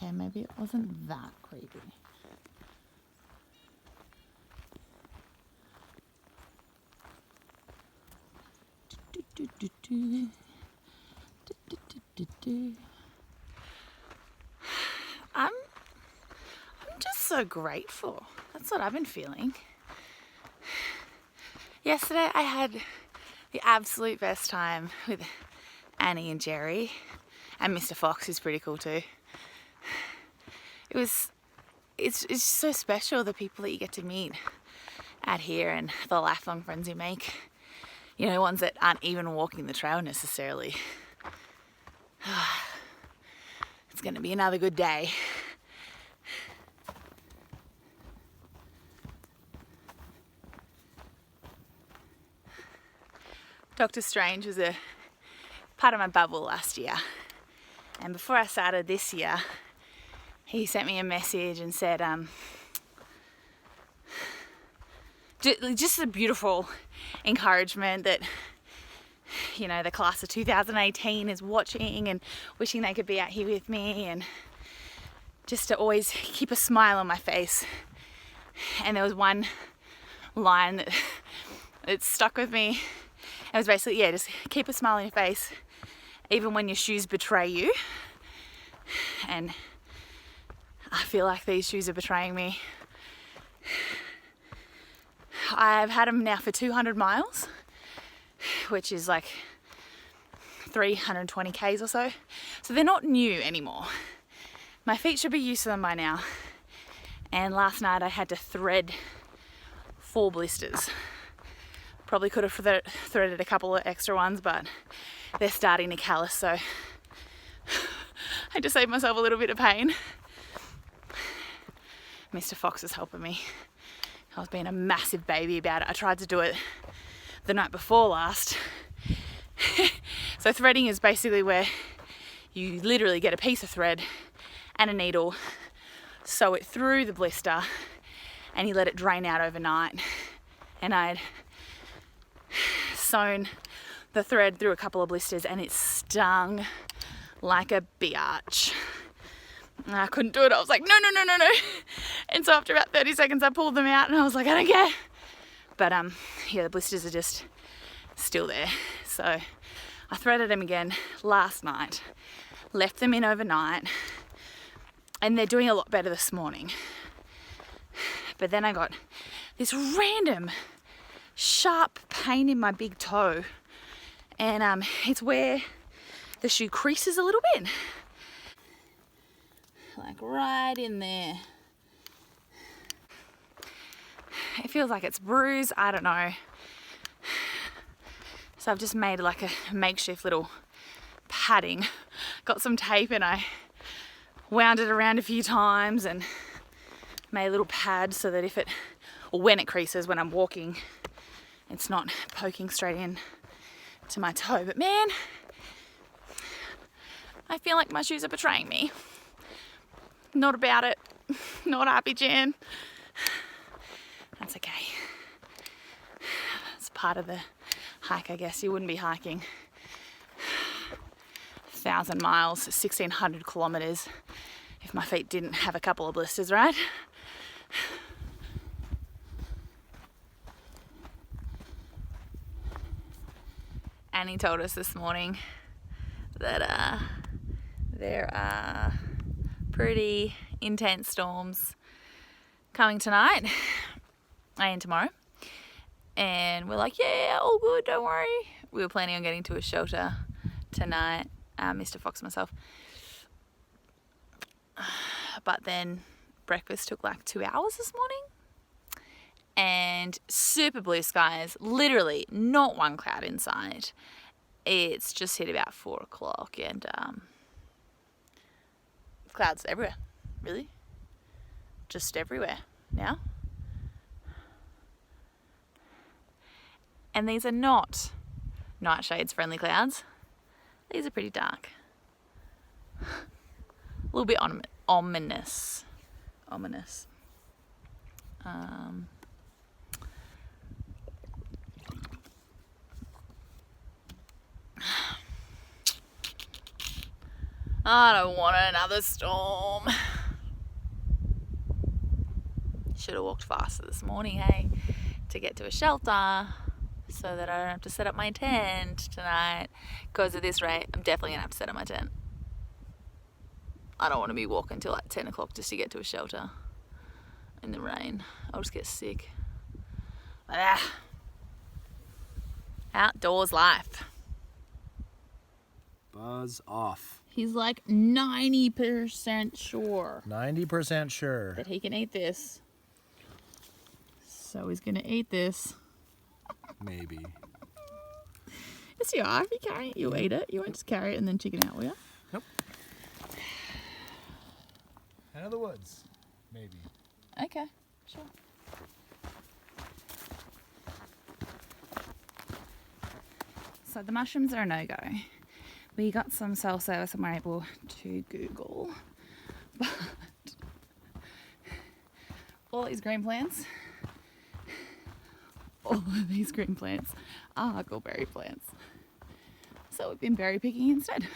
Okay, maybe it wasn't that creepy. I'm just so grateful. That's what I've been feeling. Yesterday I had the absolute best time with Annie and Jerry, and Mr. Fox is pretty cool too. It's so special, the people that you get to meet out here and the lifelong friends you make. You know, ones that aren't even walking the trail necessarily. It's going to be another good day. Doctor Strange was a part of my bubble last year, and before I started this year, he sent me a message and said, just a beautiful encouragement that, you know, the class of 2018 is watching and wishing they could be out here with me, and just to always keep a smile on my face. And there was one line that stuck with me. It was basically, yeah, just keep a smile on your face even when your shoes betray you. And I feel like these shoes are betraying me. I've had them now for 200 miles, which is like 320 k's or so. So they're not new anymore. My feet should be used to them by now. And last night I had to thread 4 blisters. Probably could have threaded a couple of extra ones, but they're starting to callus, so I had to save myself a little bit of pain. Mr. Fox is helping me. I was being a massive baby about it. I tried to do it the night before last. So threading is basically where you literally get a piece of thread and a needle, sew it through the blister, and you let it drain out overnight. And I'd sewn the thread through a couple of blisters and it stung like a biatch. I couldn't do it. I was like, no. And so after about 30 seconds, I pulled them out and I was like, I don't care. But yeah, the blisters are just still there. So I threaded them again last night, left them in overnight, and they're doing a lot better this morning. But then I got this random sharp pain in my big toe, and it's where the shoe creases a little bit. Like right in there. It feels like it's bruised, I don't know. So I've just made like a makeshift little padding. Got some tape and I wound it around a few times and made a little pad so that if it, or when it creases when I'm walking, it's not poking straight in to my toe. But man, I feel like my shoes are betraying me. Not about it. Not happy, Jan. That's okay. It's part of the hike, I guess. You wouldn't be hiking 1,000 miles, 1,600 kilometers if my feet didn't have a couple of blisters, right? Annie told us this morning that there are pretty intense storms coming tonight and tomorrow. And we're like, yeah, all good, don't worry. We were planning on getting to a shelter tonight, Mr. Fox and myself. But then breakfast took like 2 hours this morning. And super blue skies, literally not one cloud in sight. It's just hit about 4 o'clock and clouds everywhere, really. Just everywhere now. And these are not nightshades friendly clouds. These are pretty dark. A little bit ominous. I don't want another storm. Should have walked faster this morning, hey, to get to a shelter so that I don't have to set up my tent tonight. Because at this rate, I'm definitely gonna have to set up my tent. I don't want to be walking till like 10 o'clock just to get to a shelter in the rain. I'll just get sick. Outdoors life. Buzz off. He's like 90% sure 90% sure. that he can eat this. So he's gonna eat this. Maybe. Yes, you are. If you carry it, you'll eat it. You won't just carry it and then chicken out, will you? Nope. Out of the woods. Maybe. Okay, sure. So the mushrooms are a no-go. We got some cell service and we're able to Google. But all these green plants are huckleberry plants. So we've been berry picking instead.